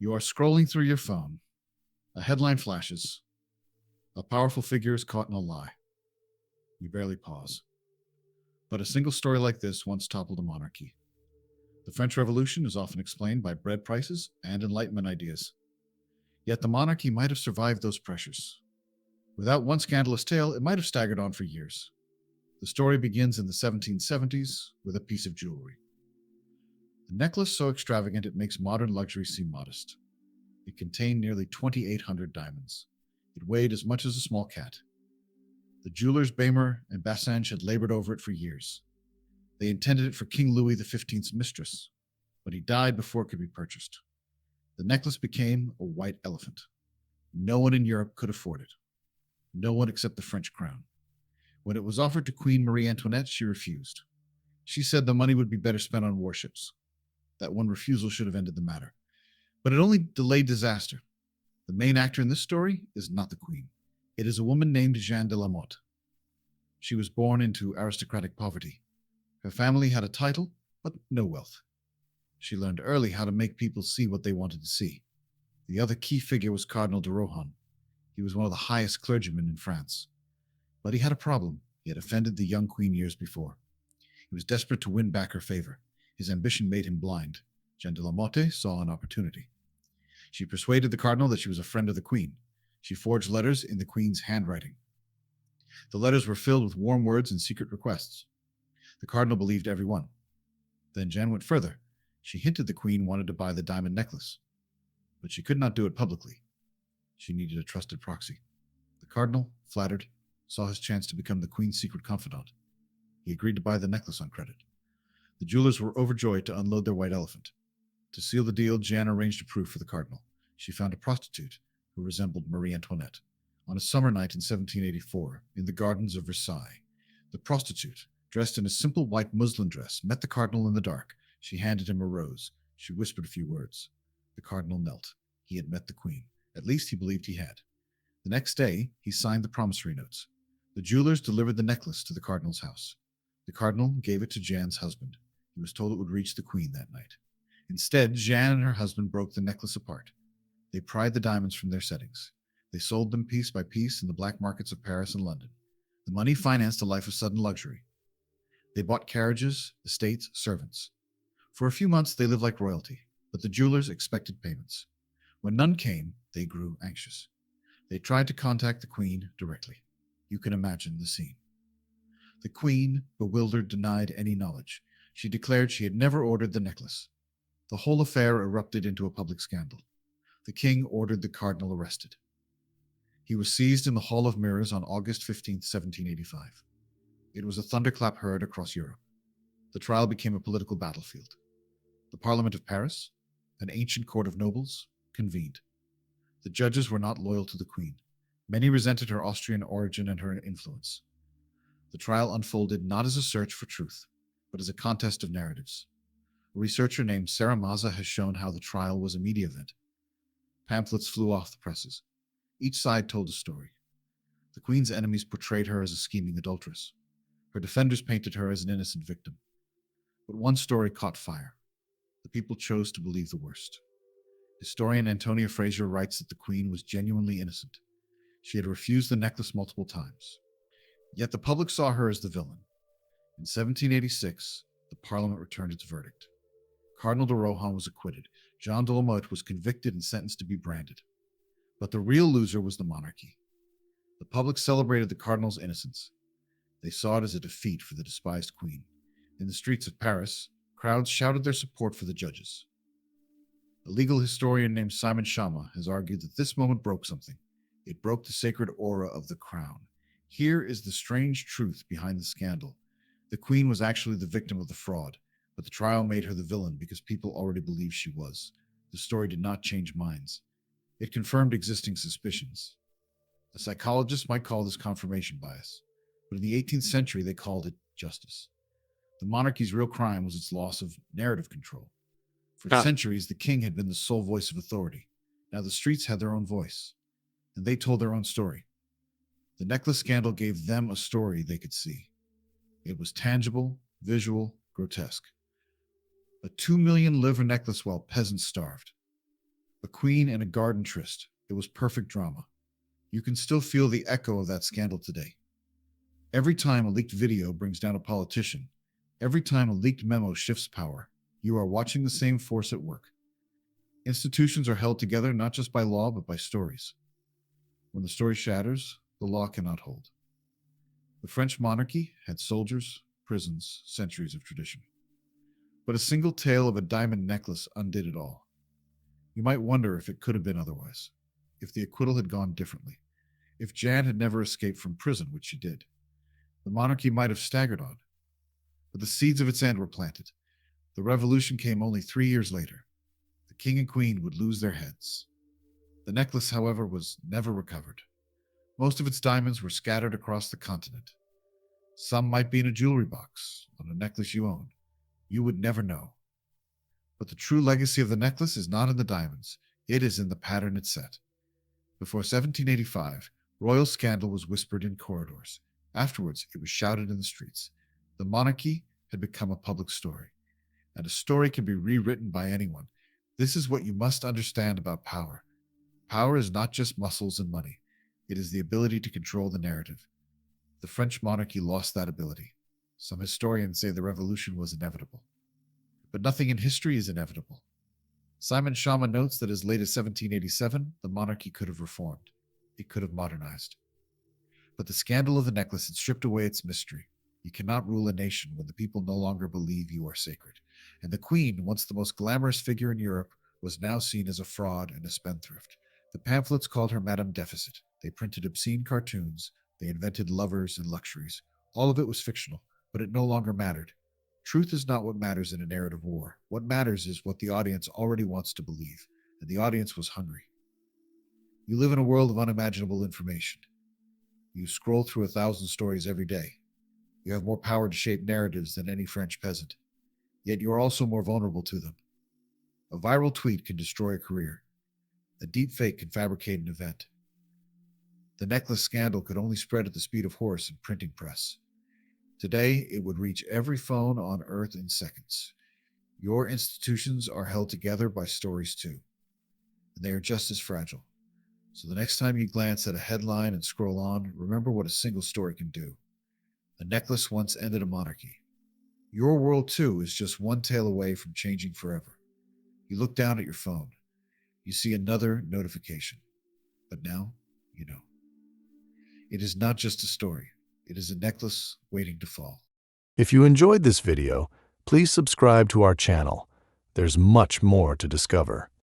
You are scrolling through your phone. A headline flashes. A powerful figure is caught in a lie. You barely pause. But a single story like this once toppled a monarchy. The French Revolution is often explained by bread prices and Enlightenment ideas. Yet the monarchy might have survived those pressures. Without one scandalous tale, it might have staggered on for years. The story begins in the 1770s with a piece of jewelry. A necklace so extravagant it makes modern luxury seem modest. It contained nearly 2,800 diamonds. It weighed as much as a small cat. The jewelers Bamer and Bassange had labored over it for years. They intended it for King Louis XV's mistress, but he died before it could be purchased. The necklace became a white elephant. No one in Europe could afford it. No one except the French crown. When it was offered to Queen Marie Antoinette, she refused. She said the money would be better spent on warships. That one refusal should have ended the matter. But it only delayed disaster. The main actor in this story is not the queen. It is a woman named Jeanne de la Motte. She was born into aristocratic poverty. Her family had a title, but no wealth. She learned early how to make people see what they wanted to see. The other key figure was Cardinal de Rohan. He was one of the highest clergymen in France. But he had a problem. He had offended the young queen years before. He was desperate to win back her favor. His ambition made him blind. Jeanne de la Motte saw an opportunity. She persuaded the cardinal that she was a friend of the queen. She forged letters in the queen's handwriting. The letters were filled with warm words and secret requests. The cardinal believed every one. Then Jeanne went further. She hinted the queen wanted to buy the diamond necklace. But she could not do it publicly. She needed a trusted proxy. The cardinal, flattered, saw his chance to become the queen's secret confidant. He agreed to buy the necklace on credit. The jewelers were overjoyed to unload their white elephant. To seal the deal, Jeanne arranged a proof for the cardinal. She found a prostitute who resembled Marie Antoinette. On a summer night in 1784, in the gardens of Versailles, the prostitute, dressed in a simple white muslin dress, met the cardinal in the dark. She handed him a rose. She whispered a few words. The cardinal knelt. He had met the queen. At least he believed he had. The next day, he signed the promissory notes. The jewelers delivered the necklace to the cardinal's house. The cardinal gave it to Jeanne's husband. He was told it would reach the queen that night. Instead, Jeanne and her husband broke the necklace apart. They pried the diamonds from their settings. They sold them piece by piece in the black markets of Paris and London. The money financed a life of sudden luxury. They bought carriages, estates, servants. For a few months, they lived like royalty, but the jewelers expected payments. When none came, they grew anxious. They tried to contact the queen directly. You can imagine the scene. The queen, bewildered, denied any knowledge. She declared she had never ordered the necklace. The whole affair erupted into a public scandal. The king ordered the cardinal arrested. He was seized in the Hall of Mirrors on August 15, 1785. It was a thunderclap heard across Europe. The trial became a political battlefield. The Parliament of Paris, an ancient court of nobles, convened. The judges were not loyal to the queen. Many resented her Austrian origin and her influence. The trial unfolded not as a search for truth, but as a contest of narratives. A researcher named Sarah Maza has shown how the trial was a media event. Pamphlets flew off the presses. Each side told a story. The queen's enemies portrayed her as a scheming adulteress. Her defenders painted her as an innocent victim. But one story caught fire. The people chose to believe the worst. Historian Antonia Fraser writes that the queen was genuinely innocent. She had refused the necklace multiple times. Yet the public saw her as the villain. In 1786, the Parliament returned its verdict. Cardinal de Rohan was acquitted. Jeanne de la Motte was convicted and sentenced to be branded. But the real loser was the monarchy. The public celebrated the cardinal's innocence. They saw it as a defeat for the despised queen. In the streets of Paris, crowds shouted their support for the judges. A legal historian named Simon Schama has argued that this moment broke something. It broke the sacred aura of the crown. Here is the strange truth behind the scandal. The queen was actually the victim of the fraud, but the trial made her the villain because people already believed she was. The story did not change minds. It confirmed existing suspicions. A psychologist might call this confirmation bias, but in the 18th century they called it justice. The monarchy's real crime was its loss of narrative control. For centuries, the king had been the sole voice of authority. Now the streets had their own voice, and they told their own story. The necklace scandal gave them a story they could see. It was tangible, visual, grotesque. A 2 million livre necklace while peasants starved. A queen and a garden tryst. It was perfect drama. You can still feel the echo of that scandal today. Every time a leaked video brings down a politician, every time a leaked memo shifts power, you are watching the same force at work. Institutions are held together not just by law, but by stories. When the story shatters, the law cannot hold. The French monarchy had soldiers, prisons, centuries of tradition. But a single tale of a diamond necklace undid it all. You might wonder if it could have been otherwise, if the acquittal had gone differently, if Jeanne had never escaped from prison, which she did. The monarchy might have staggered on, but the seeds of its end were planted. The revolution came only 3 years later. The king and queen would lose their heads. The necklace, however, was never recovered. Most of its diamonds were scattered across the continent. Some might be in a jewelry box, on a necklace you own. You would never know. But the true legacy of the necklace is not in the diamonds. It is in the pattern it set. Before 1785, royal scandal was whispered in corridors. Afterwards, it was shouted in the streets. The monarchy had become a public story, and a story can be rewritten by anyone. This is what you must understand about power. Power is not just muscles and money. It is the ability to control the narrative. The French monarchy lost that ability. Some historians say the revolution was inevitable. But nothing in history is inevitable. Simon Schama notes that as late as 1787, the monarchy could have reformed. It could have modernized. But the scandal of the necklace had stripped away its mystery. You cannot rule a nation when the people no longer believe you are sacred. And the queen, once the most glamorous figure in Europe, was now seen as a fraud and a spendthrift. The pamphlets called her Madame Deficit. They printed obscene cartoons. They invented lovers and luxuries. All of it was fictional, but it no longer mattered. Truth is not what matters in a narrative war. What matters is what the audience already wants to believe, and the audience was hungry. You live in a world of unimaginable information. You scroll through 1,000 stories every day. You have more power to shape narratives than any French peasant. Yet you are also more vulnerable to them. A viral tweet can destroy a career. A deep fake can fabricate an event. The necklace scandal could only spread at the speed of horse and printing press. Today, it would reach every phone on Earth in seconds. Your institutions are held together by stories too, and they are just as fragile. So the next time you glance at a headline and scroll on, remember what a single story can do. A necklace once ended a monarchy. Your world too is just one tale away from changing forever. You look down at your phone. You see another notification. But now, you know. It is not just a story. It is a necklace waiting to fall. If you enjoyed this video, please subscribe to our channel. There's much more to discover.